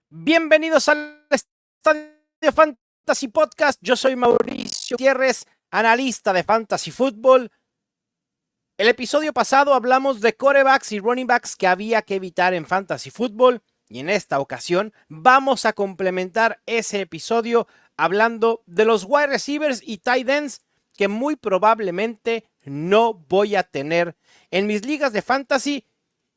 Bienvenidos al Estadio Fantasy Podcast. Yo soy Mauricio Gutiérrez, analista de Fantasy Football. El episodio pasado hablamos de quarterbacks y running backs que había que evitar en Fantasy Football. Y en esta ocasión vamos a complementar ese episodio hablando de los wide receivers y tight ends que muy probablemente no voy a tener en mis ligas de fantasy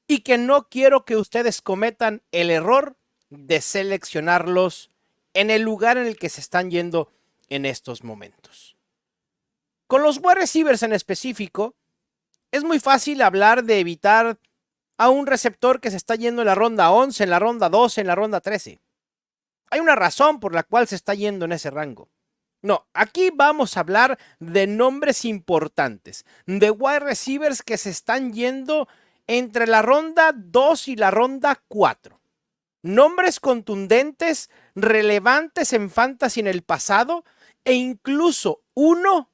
y que no quiero que ustedes cometan el error de seleccionarlos en el lugar en el que se están yendo en estos momentos. Con los wide receivers en específico, es muy fácil hablar de evitar a un receptor que se está yendo en la ronda 11, en la ronda 12, en la ronda 13. Hay una razón por la cual se está yendo en ese rango. No, aquí vamos a hablar de nombres importantes, de wide receivers que se están yendo entre la ronda 2 y la ronda 4. Nombres contundentes, relevantes en fantasy en el pasado e incluso uno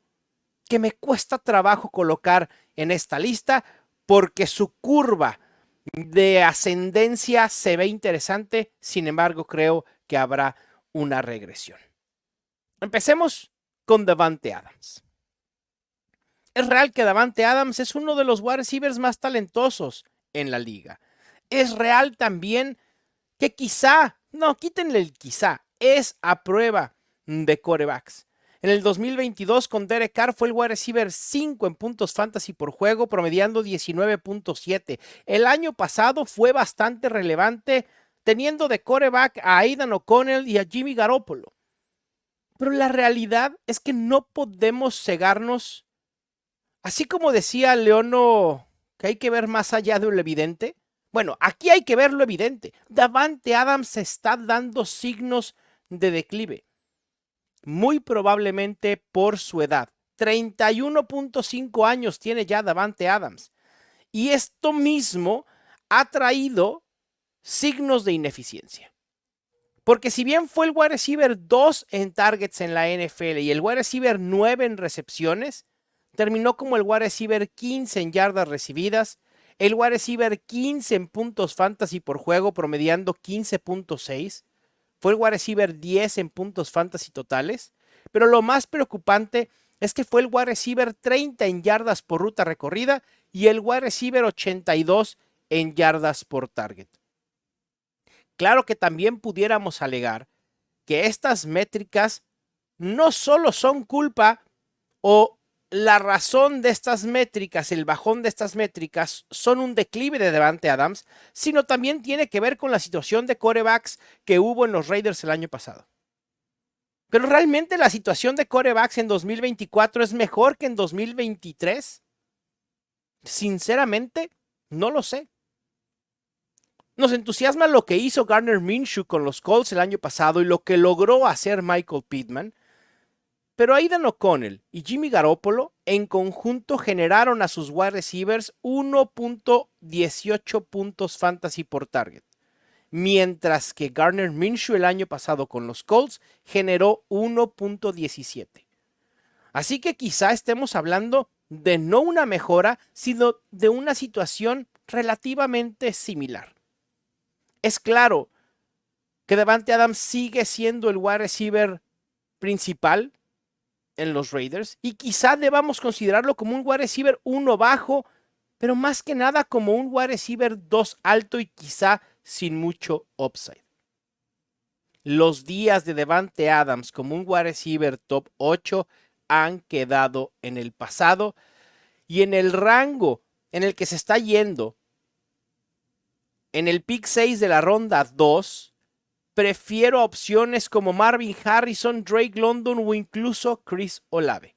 que me cuesta trabajo colocar en esta lista porque su curva de ascendencia se ve interesante, sin embargo creo que habrá una regresión. Empecemos con Davante Adams. Es real que Davante Adams es uno de los wide receivers más talentosos en la liga. Es real también que quizá, no, quítenle el quizá, es a prueba de quarterbacks. En el 2022 con Derek Carr fue el wide receiver 5 en puntos fantasy por juego, promediando 19.7. El año pasado fue bastante relevante, teniendo de quarterback a Aidan O'Connell y a Jimmy Garoppolo. Pero la realidad es que no podemos cegarnos. Así como decía Leono que hay que ver más allá de lo evidente. Bueno, aquí hay que ver lo evidente. Davante Adams está dando signos de declive. Muy probablemente por su edad. 31.5 años tiene ya Davante Adams. Y esto mismo ha traído signos de ineficiencia. Porque si bien fue el wide receiver 2 en targets en la NFL y el wide receiver 9 en recepciones, terminó como el wide receiver 15 en yardas recibidas, el wide receiver 15 en puntos fantasy por juego, promediando 15.6. Fue el wide receiver 10 en puntos fantasy totales. Pero lo más preocupante es que fue el wide receiver 30 en yardas por ruta recorrida y el wide receiver 82 en yardas por target. Claro que también pudiéramos alegar que estas métricas no solo son culpa o la razón de estas métricas, el bajón de estas métricas son un declive de Davante Adams, sino también tiene que ver con la situación de quarterbacks que hubo en los Raiders el año pasado. Pero realmente la situación de quarterbacks en 2024 es mejor que en 2023. Sinceramente, no lo sé. Nos entusiasma lo que hizo Gardner Minshew con los Colts el año pasado y lo que logró hacer Michael Pittman. Pero Aidan O'Connell y Jimmy Garoppolo en conjunto generaron a sus wide receivers 1.18 puntos fantasy por target. Mientras que Gardner Minshew el año pasado con los Colts generó 1.17. Así que quizá estemos hablando de no una mejora, sino de una situación relativamente similar. Es claro que Davante Adams sigue siendo el wide receiver principal en los Raiders y quizá debamos considerarlo como un wide receiver 1 bajo, pero más que nada como un wide receiver 2 alto y quizá sin mucho upside. Los días de Davante Adams como un wide receiver top 8 han quedado en el pasado y en el rango en el que se está yendo, en el pick 6 de la ronda 2, prefiero opciones como Marvin Harrison, Drake London o incluso Chris Olave.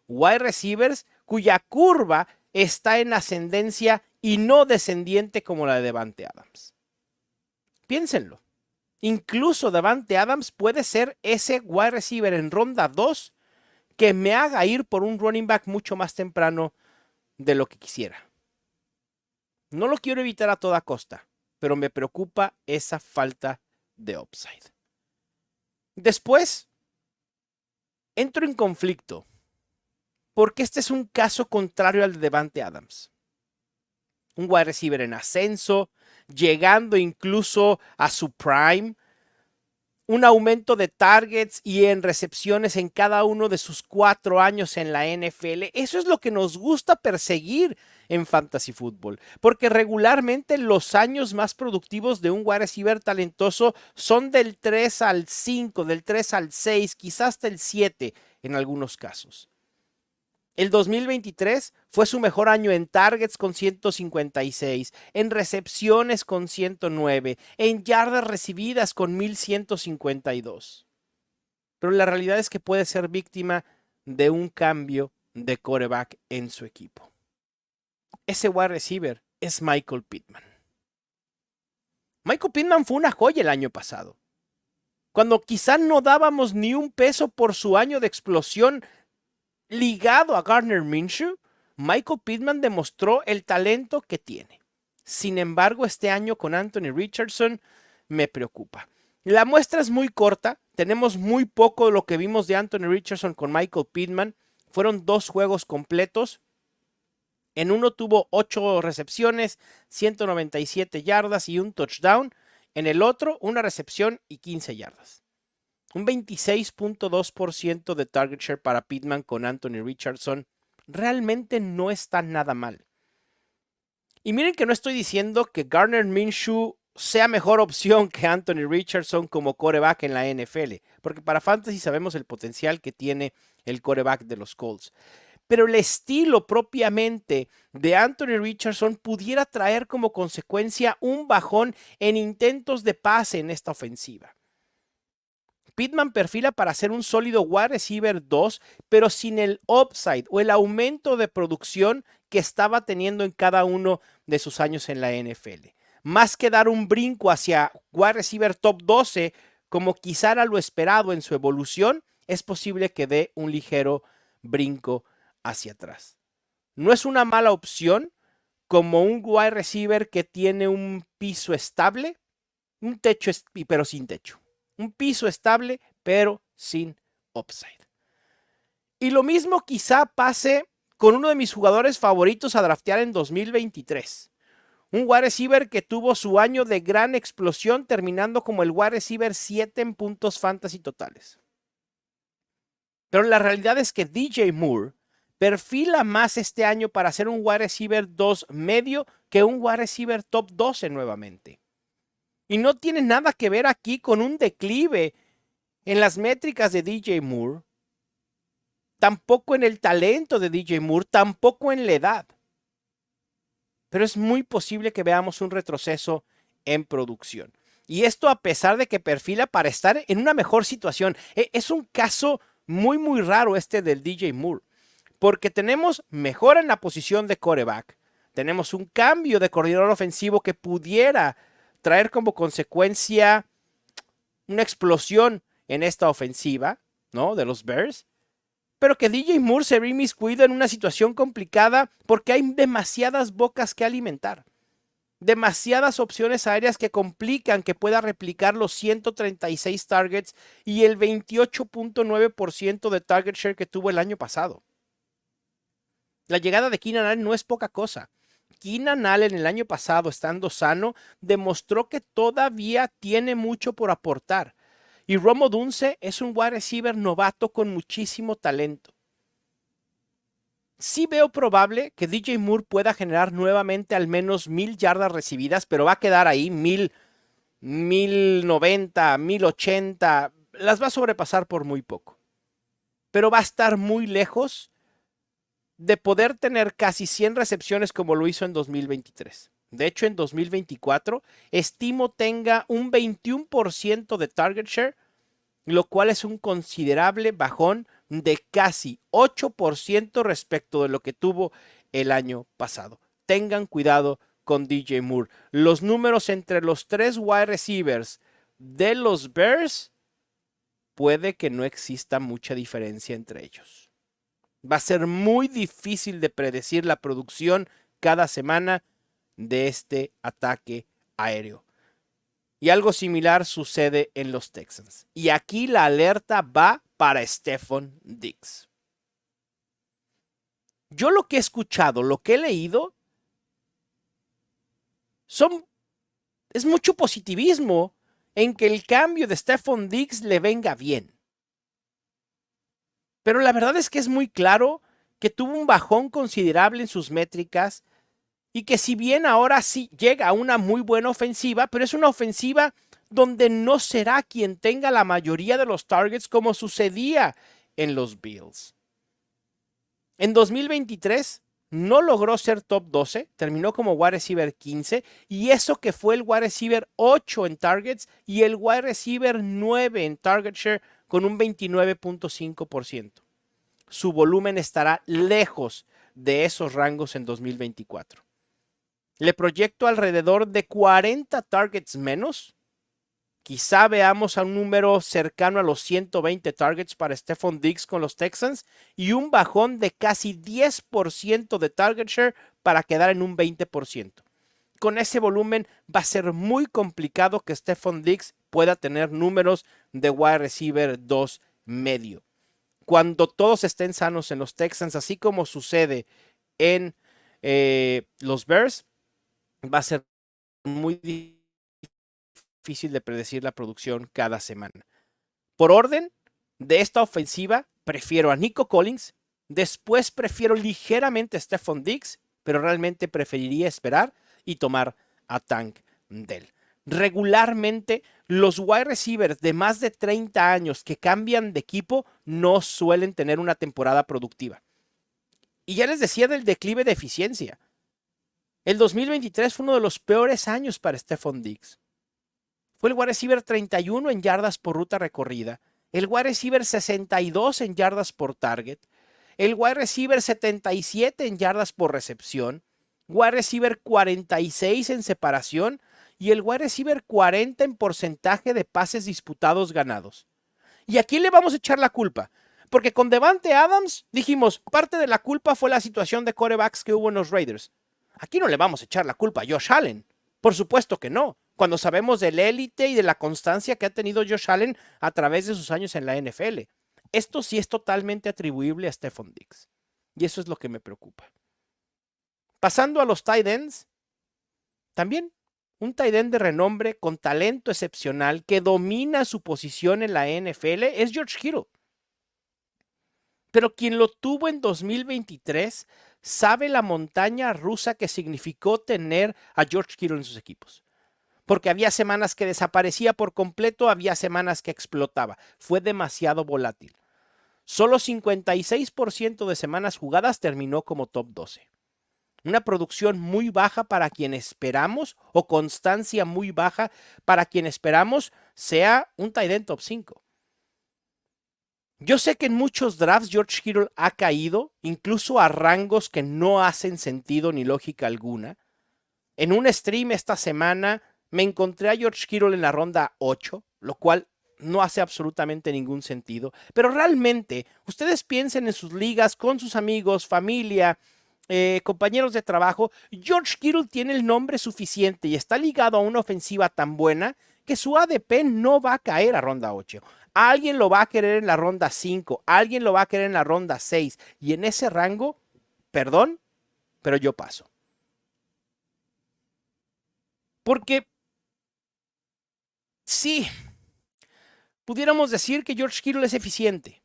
Wide receivers cuya curva está en ascendencia y no descendiente como la de Davante Adams. Piénsenlo. Incluso Davante Adams puede ser ese wide receiver en ronda 2 que me haga ir por un running back mucho más temprano de lo que quisiera. No lo quiero evitar a toda costa, pero me preocupa esa falta de upside. Después, entro en conflicto, porque este es un caso contrario al de Davante Adams. Un wide receiver en ascenso, llegando incluso a su prime, un aumento de targets y en recepciones en cada uno de sus 4 años en la NFL. Eso es lo que nos gusta perseguir en Fantasy Football, porque regularmente los años más productivos de un wide receiver talentoso son del 3 al 5, del 3 al 6, quizás hasta el 7 en algunos casos. El 2023 fue su mejor año en targets con 156, en recepciones con 109, en yardas recibidas con 1152. Pero la realidad es que puede ser víctima de un cambio de quarterback en su equipo. Ese wide receiver es Michael Pittman. Michael Pittman fue una joya el año pasado. Cuando quizá no dábamos ni un peso por su año de explosión ligado a Gardner Minshew, Michael Pittman demostró el talento que tiene. Sin embargo, este año con Anthony Richardson me preocupa. La muestra es muy corta, tenemos muy poco de lo que vimos de Anthony Richardson con Michael Pittman. Fueron 2 juegos completos. En uno tuvo 8 recepciones, 197 yardas y un touchdown. En el otro, una recepción y 15 yardas. Un 26.2% de target share para Pittman con Anthony Richardson realmente no está nada mal. Y miren que no estoy diciendo que Gardner Minshew sea mejor opción que Anthony Richardson como quarterback en la NFL, porque para Fantasy sabemos el potencial que tiene el quarterback de los Colts. Pero el estilo propiamente de Anthony Richardson pudiera traer como consecuencia un bajón en intentos de pase en esta ofensiva. Pittman perfila para ser un sólido wide receiver 2, pero sin el upside o el aumento de producción que estaba teniendo en cada uno de sus años en la NFL. Más que dar un brinco hacia wide receiver top 12, como quizá era lo esperado en su evolución, es posible que dé un ligero brinco hacia atrás. No es una mala opción como un wide receiver que tiene un piso estable, un techo pero sin techo. Un piso estable, pero sin upside. Y lo mismo quizá pase con uno de mis jugadores favoritos a draftear en 2023. Un wide receiver que tuvo su año de gran explosión, terminando como el wide receiver 7 en puntos fantasy totales. Pero la realidad es que DJ Moore perfila más este año para ser un wide receiver 2 medio que un wide receiver top 12 nuevamente. Y no tiene nada que ver aquí con un declive en las métricas de DJ Moore, tampoco en el talento de DJ Moore, tampoco en la edad. Pero es muy posible que veamos un retroceso en producción. Y esto a pesar de que perfila para estar en una mejor situación. Es un caso muy raro este del DJ Moore, porque tenemos mejora en la posición de quarterback, tenemos un cambio de coordinador ofensivo que pudiera traer como consecuencia una explosión en esta ofensiva, ¿no? De los Bears, pero que DJ Moore se ve inmiscuido en una situación complicada porque hay demasiadas bocas que alimentar, demasiadas opciones aéreas que complican que pueda replicar los 136 targets y el 28.9% de target share que tuvo el año pasado. La llegada de Keenan Allen no es poca cosa. Keenan Allen el año pasado, estando sano, demostró que todavía tiene mucho por aportar. Y Rome Odunze es un wide receiver novato con muchísimo talento. Sí veo probable que DJ Moore pueda generar nuevamente al menos 1000 yardas recibidas, pero va a quedar ahí 1090, 1080. Las va a sobrepasar por muy poco. Pero va a estar muy lejos de poder tener casi 100 recepciones como lo hizo en 2023. De hecho, en 2024 estimo tenga un 21% de target share, lo cual es un considerable bajón de casi 8% respecto de lo que tuvo el año pasado. Tengan cuidado con DJ Moore. Los números entre los 3 wide receivers de los Bears, puede que no exista mucha diferencia entre ellos. Va a ser muy difícil de predecir la producción cada semana de este ataque aéreo. Y algo similar sucede en los Texans. Y aquí la alerta va para Stefon Diggs. Yo lo que he escuchado, lo que he leído, es mucho positivismo en que el cambio de Stefon Diggs le venga bien. Pero la verdad es que es muy claro que tuvo un bajón considerable en sus métricas y que si bien ahora sí llega a una muy buena ofensiva, pero es una ofensiva donde no será quien tenga la mayoría de los targets como sucedía en los Bills. En 2023 no logró ser top 12, terminó como wide receiver 15 y eso que fue el wide receiver 8 en targets y el wide receiver 9 en target share con un 29.5%. Su volumen estará lejos de esos rangos en 2024. Le proyecto alrededor de 40 targets menos. Quizá veamos a un número cercano a los 120 targets para Stefon Diggs con los Texans y un bajón de casi 10% de target share para quedar en un 20%. Con ese volumen va a ser muy complicado que Stefon Diggs pueda tener números de wide receiver 2 medio. Cuando todos estén sanos en los Texans, así como sucede en los Bears, va a ser muy difícil de predecir la producción cada semana. Por orden de esta ofensiva, prefiero a Nico Collins, después prefiero ligeramente a Stefon Diggs, pero realmente preferiría esperar y tomar a Tank Dell. Regularmente, los wide receivers de más de 30 años que cambian de equipo no suelen tener una temporada productiva. Y ya les decía del declive de eficiencia. El 2023 fue uno de los peores años para Stefon Diggs. Fue el wide receiver 31 en yardas por ruta recorrida, el wide receiver 62 en yardas por target, el wide receiver 77 en yardas por recepción, wide receiver 46 en separación y el wide receiver 40 en porcentaje de pases disputados ganados. ¿Y a quién le vamos a echar la culpa? Porque con Davante Adams dijimos, parte de la culpa fue la situación de quarterbacks que hubo en los Raiders. Aquí no le vamos a echar la culpa a Josh Allen. Por supuesto que no. Cuando sabemos del élite y de la constancia que ha tenido Josh Allen a través de sus años en la NFL. Esto sí es totalmente atribuible a Stefon Diggs. Y eso es lo que me preocupa. Pasando a los tight ends, también un tight end de renombre con talento excepcional que domina su posición en la NFL es George Kittle. Pero quien lo tuvo en 2023 sabe la montaña rusa que significó tener a George Kittle en sus equipos. Porque había semanas que desaparecía por completo, había semanas que explotaba. Fue demasiado volátil. Solo 56% de semanas jugadas terminó como top 12. Una producción muy baja para quien esperamos o constancia muy baja para quien esperamos sea un tight end top 5. Yo sé que en muchos drafts George Kittle ha caído, incluso a rangos que no hacen sentido ni lógica alguna. En un stream esta semana me encontré a George Kittle en la ronda 8, lo cual no hace absolutamente ningún sentido. Pero realmente, ustedes piensen en sus ligas, con sus amigos, familia, compañeros de trabajo. George Kittle tiene el nombre suficiente y está ligado a una ofensiva tan buena que su ADP no va a caer a ronda 8. Alguien lo va a querer en la ronda 5, alguien lo va a querer en la ronda 6. Y en ese rango, perdón, pero yo paso. Porque sí, pudiéramos decir que George Kittle es eficiente.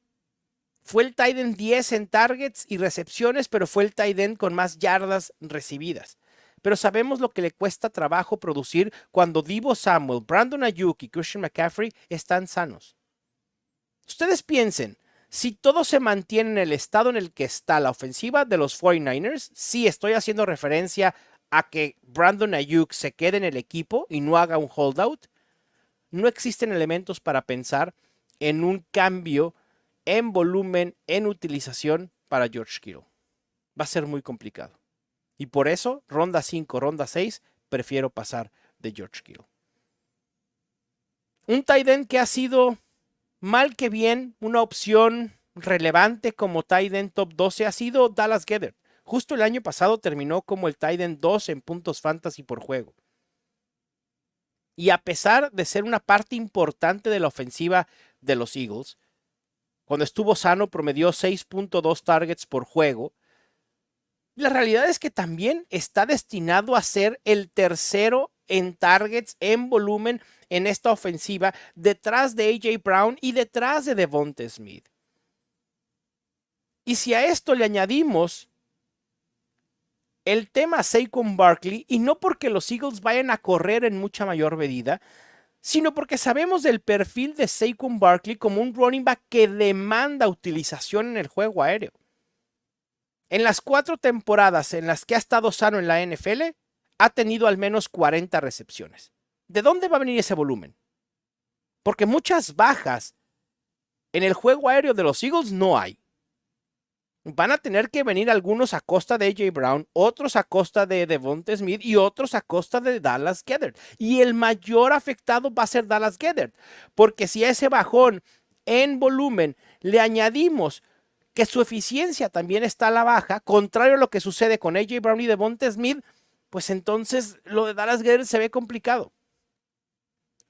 Fue el tight end 10 en targets y recepciones, pero fue el tight end con más yardas recibidas. Pero sabemos lo que le cuesta trabajo producir cuando Deebo Samuel, Brandon Ayuk y Christian McCaffrey están sanos. Ustedes piensen, si todo se mantiene en el estado en el que está la ofensiva de los 49ers, sí estoy haciendo referencia a que Brandon Ayuk se quede en el equipo y no haga un holdout, no existen elementos para pensar en un cambio en volumen, en utilización para George Kittle. Va a ser muy complicado. Y por eso, ronda 5, ronda 6, prefiero pasar de George Kittle. Un tight end que ha sido mal que bien una opción relevante como tight end top 12 ha sido Dallas Goedert. Justo el año pasado terminó como el tight end 2 en puntos fantasy por juego. Y a pesar de ser una parte importante de la ofensiva de los Eagles, cuando estuvo sano promedió 6.2 targets por juego. La realidad es que también está destinado a ser el tercero en targets, en volumen en esta ofensiva, detrás de A.J. Brown y detrás de Devonta Smith. Y si a esto le añadimos el tema Saquon Barkley, y no porque los Eagles vayan a correr en mucha mayor medida, sino porque sabemos del perfil de Saquon Barkley como un running back que demanda utilización en el juego aéreo. En las 4 temporadas en las que ha estado sano en la NFL, ha tenido al menos 40 recepciones. ¿De dónde va a venir ese volumen? Porque muchas bajas en el juego aéreo de los Eagles no hay. Van a tener que venir algunos a costa de A.J. Brown, otros a costa de Devonta Smith y otros a costa de Dallas Goedert. Y el mayor afectado va a ser Dallas Goedert, porque si a ese bajón en volumen le añadimos que su eficiencia también está a la baja, contrario a lo que sucede con A.J. Brown y Devonta Smith, pues entonces lo de Dallas Goedert se ve complicado.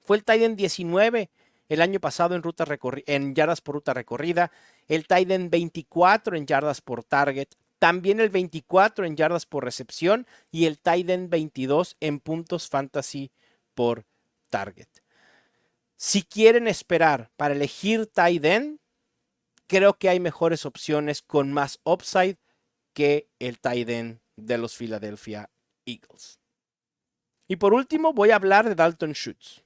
Fue el tight end 19 el año pasado en yardas por ruta recorrida, el tight end 24 en yardas por target, también el 24 en yardas por recepción y el tight end 22 en puntos fantasy por target. Si quieren esperar para elegir tight end, creo que hay mejores opciones con más upside que el tight end de los Philadelphia Eagles. Y por último voy a hablar de Dalton Schultz.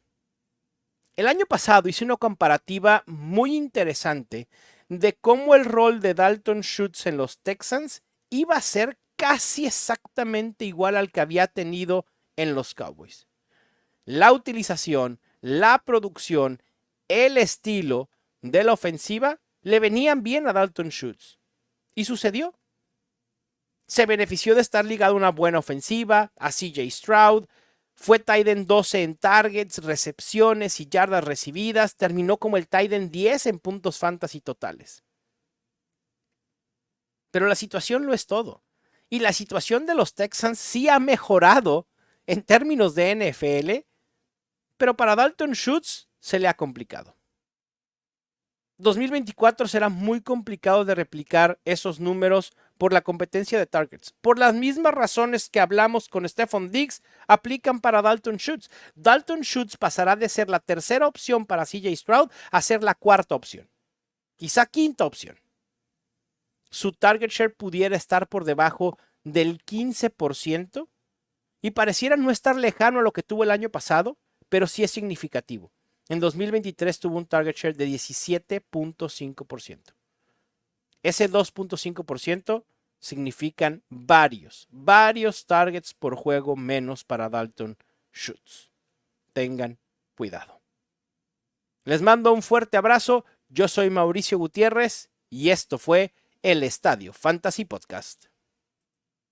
El año pasado hice una comparativa muy interesante de cómo el rol de Dalton Schultz en los Texans iba a ser casi exactamente igual al que había tenido en los Cowboys. La utilización, la producción, el estilo de la ofensiva le venían bien a Dalton Schultz. Y sucedió. Se benefició de estar ligado a una buena ofensiva, a CJ Stroud. Fue tight end 12 en targets, recepciones y yardas recibidas. Terminó como el tight end 10 en puntos fantasy totales. Pero la situación lo es todo. Y la situación de los Texans sí ha mejorado en términos de NFL, pero para Dalton Schultz se le ha complicado. 2024 será muy complicado de replicar esos números por la competencia de targets. Por las mismas razones que hablamos con Stefon Diggs, aplican para Dalton Schultz. Dalton Schultz pasará de ser la tercera opción para CJ Stroud a ser la cuarta opción. Quizá quinta opción. Su target share pudiera estar por debajo del 15% y pareciera no estar lejano a lo que tuvo el año pasado, pero sí es significativo. En 2023 tuvo un target share de 17.5%. Ese 2.5% significan varios targets por juego menos para Dalton Schultz. Tengan cuidado. Les mando un fuerte abrazo. Yo soy Mauricio Gutiérrez y esto fue El Estadio Fantasy Podcast.